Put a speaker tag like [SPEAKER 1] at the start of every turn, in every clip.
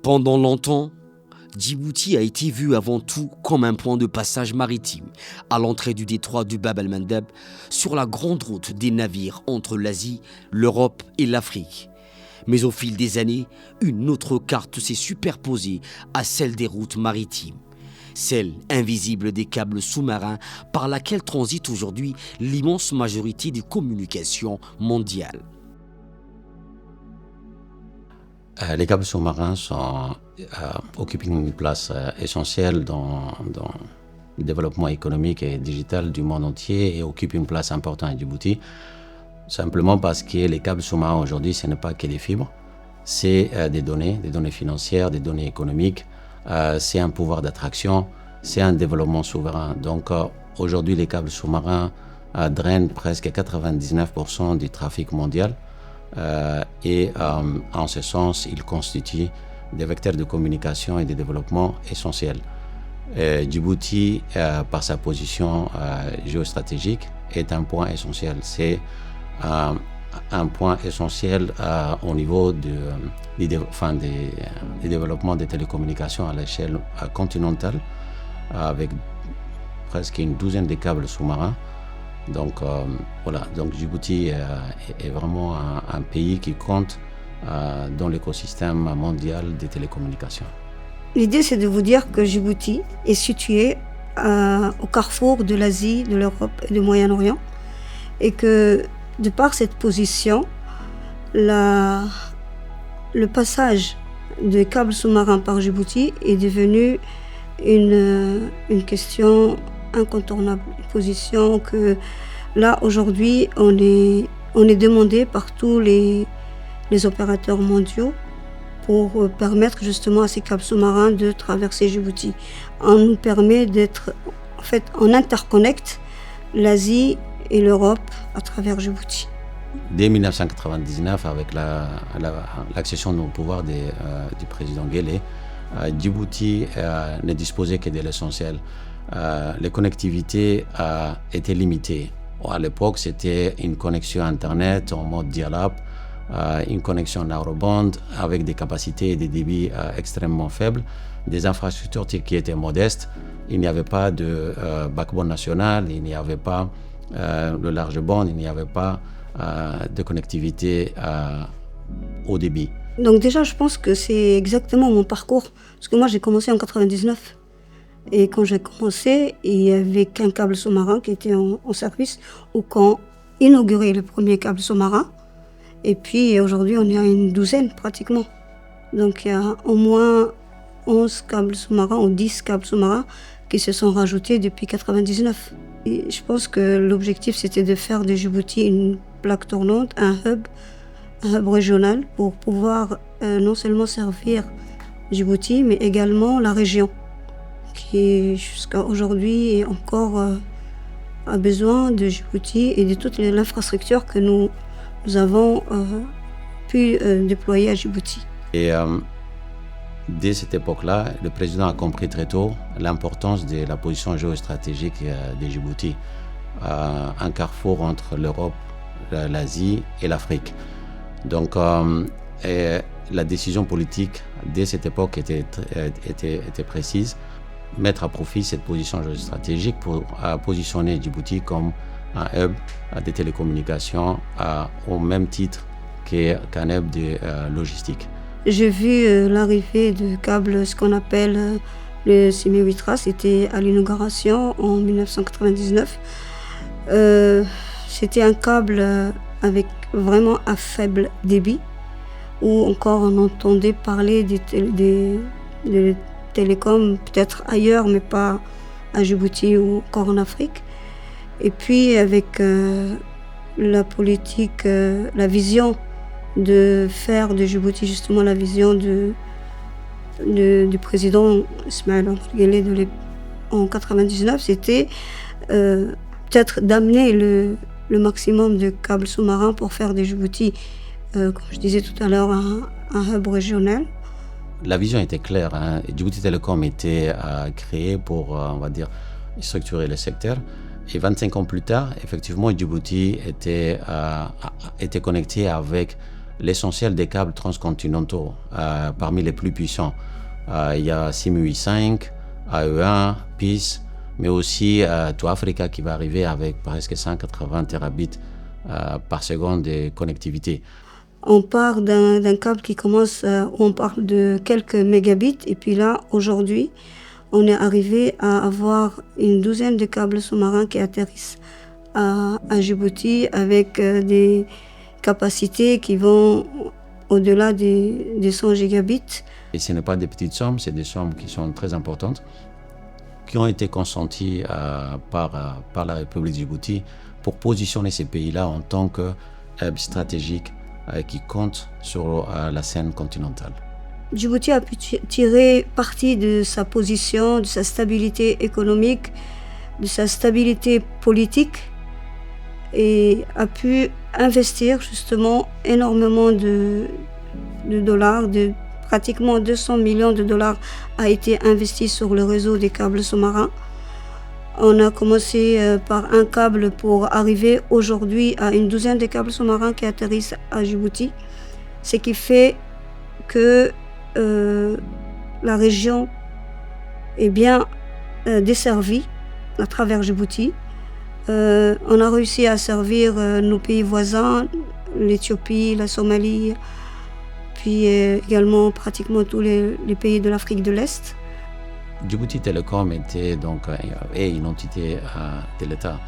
[SPEAKER 1] Pendant longtemps, Djibouti a été vu avant tout comme un point de passage maritime à l'entrée du détroit du Bab el-Mandeb sur la grande route des navires entre l'Asie, l'Europe et l'Afrique. Mais au fil des années, une autre carte s'est superposée à celle des routes maritimes, celle invisible des câbles sous-marins par laquelle transite aujourd'hui l'immense majorité des communications mondiales.
[SPEAKER 2] Les câbles sous-marins occupent une place essentielle dans le développement économique et digital du monde entier et occupent une place importante à Djibouti, simplement parce que les câbles sous-marins aujourd'hui, ce n'est pas que des fibres, c'est des données financières, des données économiques, c'est un pouvoir d'attraction, c'est un développement souverain. Donc aujourd'hui, les câbles sous-marins drainent presque 99% du trafic mondial. Et en ce sens, ils constituent des vecteurs de communication et de développement essentiels. Djibouti, par sa position géostratégique, est un point essentiel. C'est un point essentiel au niveau du développement des télécommunications à l'échelle continentale, avec presque une douzaine de câbles sous-marins. Donc donc Djibouti est vraiment un pays qui compte dans l'écosystème mondial des télécommunications.
[SPEAKER 3] L'idée, c'est de vous dire que Djibouti est situé au carrefour de l'Asie, de l'Europe et du Moyen-Orient, et que de par cette position, le passage des câbles sous-marins par Djibouti est devenu une question incontournable, une position que là aujourd'hui on est demandé par tous les opérateurs mondiaux pour permettre justement à ces câbles sous-marins de traverser Djibouti. On nous permet on interconnecte l'Asie et l'Europe à travers Djibouti.
[SPEAKER 2] Dès 1999, avec l'accession au pouvoir du président Guelleh, Djibouti ne disposait que de l'essentiel. Les connectivités étaient limitées. À l'époque, c'était une connexion Internet en mode dial-up, une connexion narrowband avec des capacités et des débits extrêmement faibles, des infrastructures qui étaient modestes. Il n'y avait pas de backbone national, il n'y avait pas le large band, il n'y avait pas de connectivité haut débit.
[SPEAKER 3] Donc déjà, je pense que c'est exactement mon parcours, parce que moi j'ai commencé en 99. Et quand j'ai commencé, il y avait qu'un câble sous-marin qui était en service, ou quand inauguré le premier câble sous-marin. Et puis aujourd'hui, on est à une douzaine pratiquement. Donc il y a au moins 11 câbles sous-marins ou 10 câbles sous-marins qui se sont rajoutés depuis 1999. Et je pense que l'objectif, c'était de faire de Djibouti une plaque tournante, un hub régional pour pouvoir non seulement servir Djibouti, mais également la région, qui jusqu'à aujourd'hui est encore a besoin de Djibouti et de toute l'infrastructure que nous avons pu déployer à Djibouti.
[SPEAKER 2] Et dès cette époque-là, le président a compris très tôt l'importance de la position géostratégique de Djibouti, un carrefour entre l'Europe, l'Asie et l'Afrique. Donc la décision politique dès cette époque était précise, mettre à profit cette position géostratégique pour positionner Djibouti comme un hub de télécommunications au même titre qu'un hub de logistique.
[SPEAKER 3] J'ai vu l'arrivée de câbles, ce qu'on appelle le Simi-Witra, c'était à l'inauguration en 1999. C'était un câble avec vraiment un faible débit, où encore on entendait parler des télécoms peut-être ailleurs, mais pas à Djibouti ou encore en Afrique. Et puis avec la politique, la vision de faire de Djibouti justement la vision du président Ismaël Omar Guelleh en 99, c'était peut-être d'amener le maximum de câbles sous-marins pour faire de Djibouti, comme je disais tout à l'heure, un hub régional.
[SPEAKER 2] La vision était claire. Djibouti Telecom était créé pour, on va dire, structurer le secteur. Et 25 ans plus tard, effectivement, Djibouti était connecté avec l'essentiel des câbles transcontinentaux, parmi les plus puissants. Il y a SIM 5, AE1, PIS, mais aussi To Africa qui va arriver avec presque 180 terabits par seconde de connectivité.
[SPEAKER 3] On part d'un câble qui commence, on parle de quelques mégabits, et puis là, aujourd'hui, on est arrivé à avoir une douzaine de câbles sous-marins qui atterrissent à Djibouti avec des capacités qui vont au-delà des 100 gigabits.
[SPEAKER 2] Et ce n'est pas des petites sommes, c'est des sommes qui sont très importantes, qui ont été consenties par la République de Djibouti pour positionner ces pays-là en tant que hub stratégique qui compte sur la scène continentale.
[SPEAKER 3] Djibouti a pu tirer parti de sa position, de sa stabilité économique, de sa stabilité politique et a pu investir justement énormément de dollars, pratiquement 200 millions de dollars a été investi sur le réseau des câbles sous-marins. On a commencé par un câble pour arriver aujourd'hui à une douzaine de câbles sous-marins qui atterrissent à Djibouti, ce qui fait que la région est bien desservie à travers Djibouti. On a réussi à servir nos pays voisins, l'Éthiopie, la Somalie, puis également pratiquement tous les pays de l'Afrique de l'Est.
[SPEAKER 2] Djibouti Telecom était donc une entité de l'État.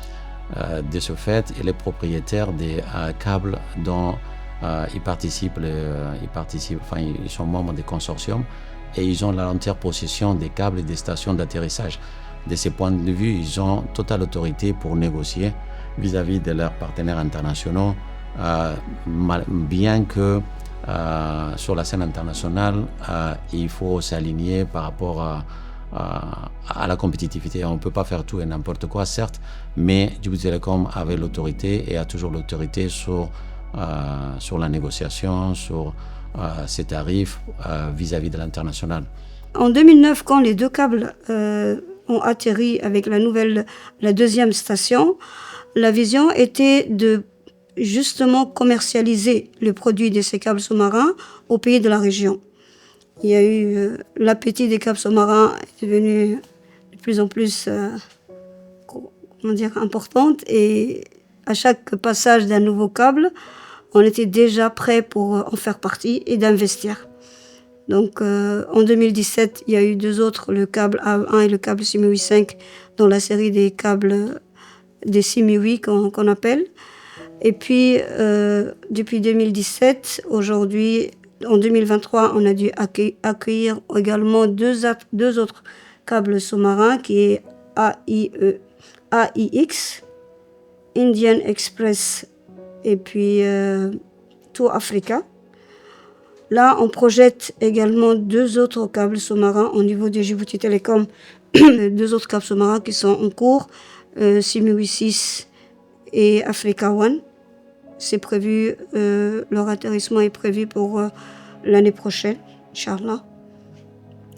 [SPEAKER 2] De ce fait, il est propriétaire des câbles dont ils sont membres des consortiums et ils ont l'entière possession des câbles et des stations d'atterrissage. De ce point de vue, ils ont totale autorité pour négocier vis-à-vis de leurs partenaires internationaux, bien que sur la scène internationale, il faut s'aligner par rapport à la compétitivité. On ne peut pas faire tout et n'importe quoi, certes, mais Djibouti Telecom avait l'autorité et a toujours l'autorité sur la négociation, sur ses tarifs vis-à-vis de l'international.
[SPEAKER 3] En 2009, quand les deux câbles ont atterri avec la deuxième station, la vision était de justement commercialiser le produit de ces câbles sous-marins aux pays de la région. Il y a eu l'appétit des câbles sous-marins est devenu de plus en plus importante et à chaque passage d'un nouveau câble, on était déjà prêt pour en faire partie et d'investir. Donc en 2017, il y a eu deux autres, le câble A1 et le câble SIM 5 dans la série des câbles des SIM qu'on appelle. Et puis depuis 2017, aujourd'hui, en 2023, on a dû accueillir également deux autres câbles sous-marins qui est AIX, Indian Express et puis To Africa. Là, on projette également deux autres câbles sous-marins au niveau de Djibouti Telecom, deux autres câbles sous-marins qui sont en cours, SIM 6 et Africa One. C'est prévu, leur atterrissement est prévu pour l'année prochaine, Inch'Allah.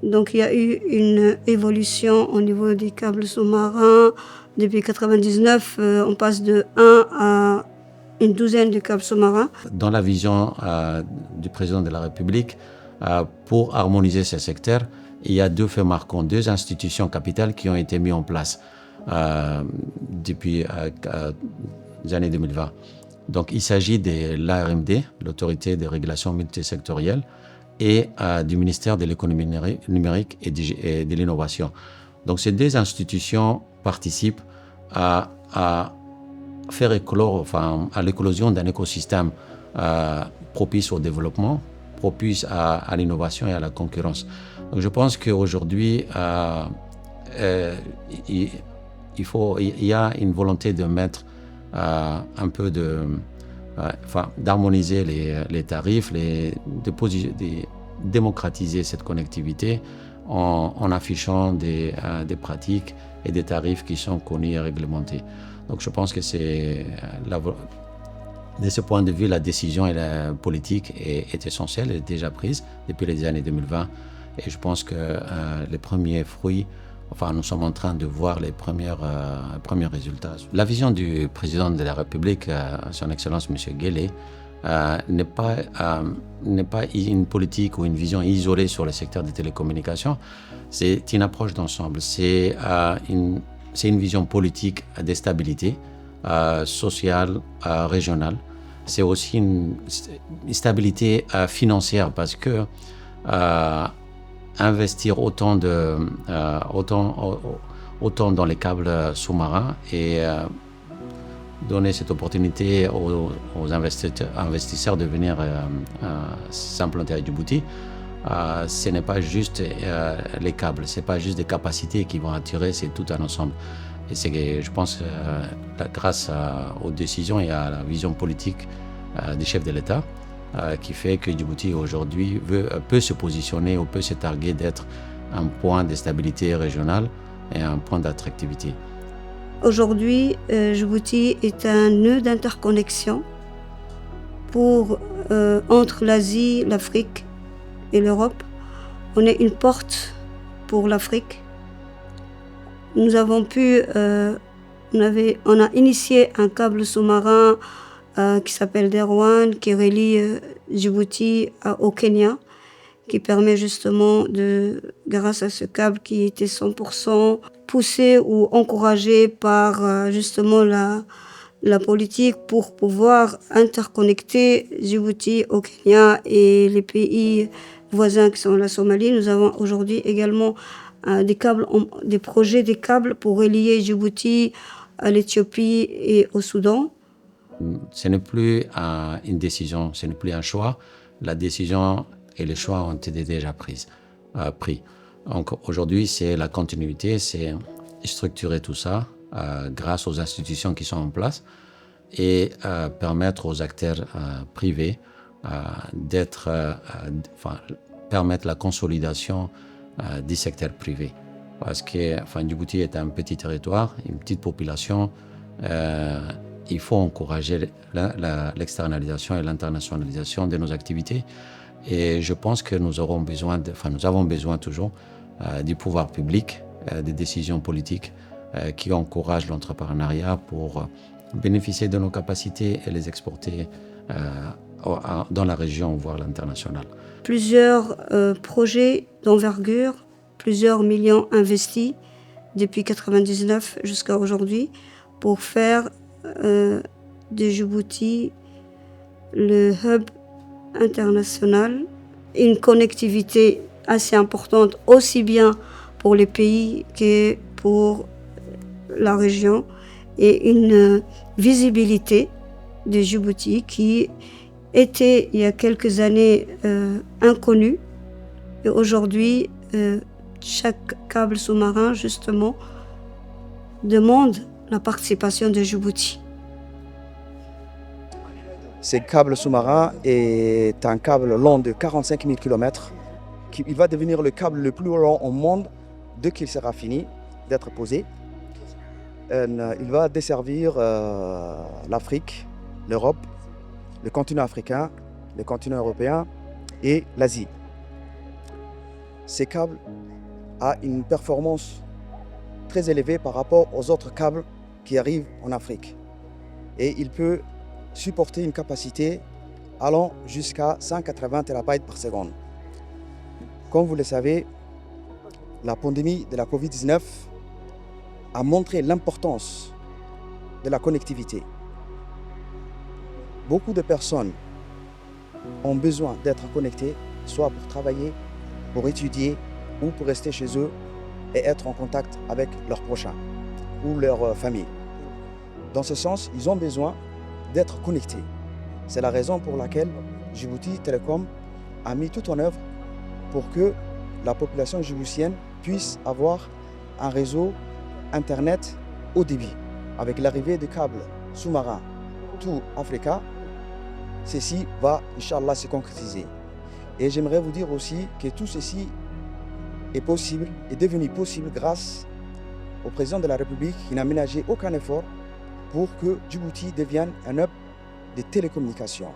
[SPEAKER 3] Donc il y a eu une évolution au niveau des câbles sous-marins. Depuis 1999, on passe de 1 à une douzaine de câbles sous-marins.
[SPEAKER 2] Dans la vision du président de la République, pour harmoniser ce secteur, il y a deux faits marquants, deux institutions capitales qui ont été mises en place depuis les années 2020. Donc il s'agit de l'ARMD, l'autorité de régulation multisectorielle, et du ministère de l'économie numérique et de l'innovation. Donc ces deux institutions participent à faire éclore, à l'éclosion d'un écosystème propice au développement, propice à l'innovation et à la concurrence. Donc je pense qu'aujourd'hui, il y a une volonté de mettre un peu d'harmoniser les tarifs, démocratiser cette connectivité en affichant des pratiques et des tarifs qui sont connus et réglementés. Donc je pense que de ce point de vue, la décision politique est essentielle, elle est déjà prise depuis les années 2020. Et je pense que les premiers fruits, nous sommes en train de voir les premiers résultats. La vision du président de la République, son Excellence M. Guelleh, n'est pas une politique ou une vision isolée sur le secteur des télécommunications. C'est une approche d'ensemble. C'est une vision politique de stabilité sociale, régionale. C'est aussi une stabilité financière parce que investir autant dans les câbles sous-marins et donner cette opportunité aux investisseurs de venir s'implanter à Djibouti, ce n'est pas juste les câbles, ce n'est pas juste des capacités qui vont attirer, c'est tout un ensemble. Et je pense, grâce aux décisions et à la vision politique des chefs de l'État, qui fait que Djibouti aujourd'hui peut se positionner ou peut se targuer d'être un point de stabilité régionale et un point d'attractivité.
[SPEAKER 3] Aujourd'hui, Djibouti est un nœud d'interconnexion entre l'Asie, l'Afrique et l'Europe. On est une porte pour l'Afrique. Nous avons on a initié un câble sous-marin qui s'appelle Derwan, qui relie Djibouti au Kenya, qui permet justement, grâce à ce câble qui était 100% poussé ou encouragé par justement la politique pour pouvoir interconnecter Djibouti au Kenya et les pays voisins qui sont la Somalie. Nous avons aujourd'hui également des projets de câbles pour relier Djibouti à l'Éthiopie et au Soudan.
[SPEAKER 2] Ce n'est plus une décision, ce n'est plus un choix. La décision et les choix ont été déjà pris. Donc aujourd'hui, c'est la continuité, c'est structurer tout ça grâce aux institutions qui sont en place et permettre aux acteurs privés permettre la consolidation du secteur privé. Parce que Djibouti est un petit territoire, une petite population. Il faut encourager l'externalisation et l'internationalisation de nos activités. Et je pense que nous avons besoin toujours du pouvoir public, des décisions politiques qui encouragent l'entrepreneuriat pour bénéficier de nos capacités et les exporter dans la région, voire l'international.
[SPEAKER 3] Plusieurs projets d'envergure, plusieurs millions investis depuis 1999 jusqu'à aujourd'hui pour faire de Djibouti le hub international, une connectivité assez importante aussi bien pour les pays que pour la région et une visibilité de Djibouti qui était il y a quelques années inconnue et aujourd'hui chaque câble sous-marin justement demande la participation de Djibouti.
[SPEAKER 4] Ce câble sous-marin est un câble long de 45 000 km. Il va devenir le câble le plus long au monde dès qu'il sera fini d'être posé. Il va desservir l'Afrique, l'Europe, le continent africain, le continent européen et l'Asie. Ce câble a une performance très élevée par rapport aux autres câbles qui arrivent en Afrique. Et il peut supporter une capacité allant jusqu'à 180 TB par seconde. Comme vous le savez, la pandémie de la Covid-19 a montré l'importance de la connectivité. Beaucoup de personnes ont besoin d'être connectées, soit pour travailler, pour étudier ou pour rester chez eux et être en contact avec leurs prochains ou leur famille. Dans ce sens, ils ont besoin d'être connectés. C'est la raison pour laquelle Djibouti Telecom a mis tout en œuvre pour que la population djiboutienne puisse avoir un réseau Internet haut débit. Avec l'arrivée de câbles sous-marins To Africa, ceci va, Inch'Allah, se concrétiser. Et j'aimerais vous dire aussi que tout ceci est devenu possible grâce au président de la République qui n'a ménagé aucun effort pour que Djibouti devienne un hub de télécommunications.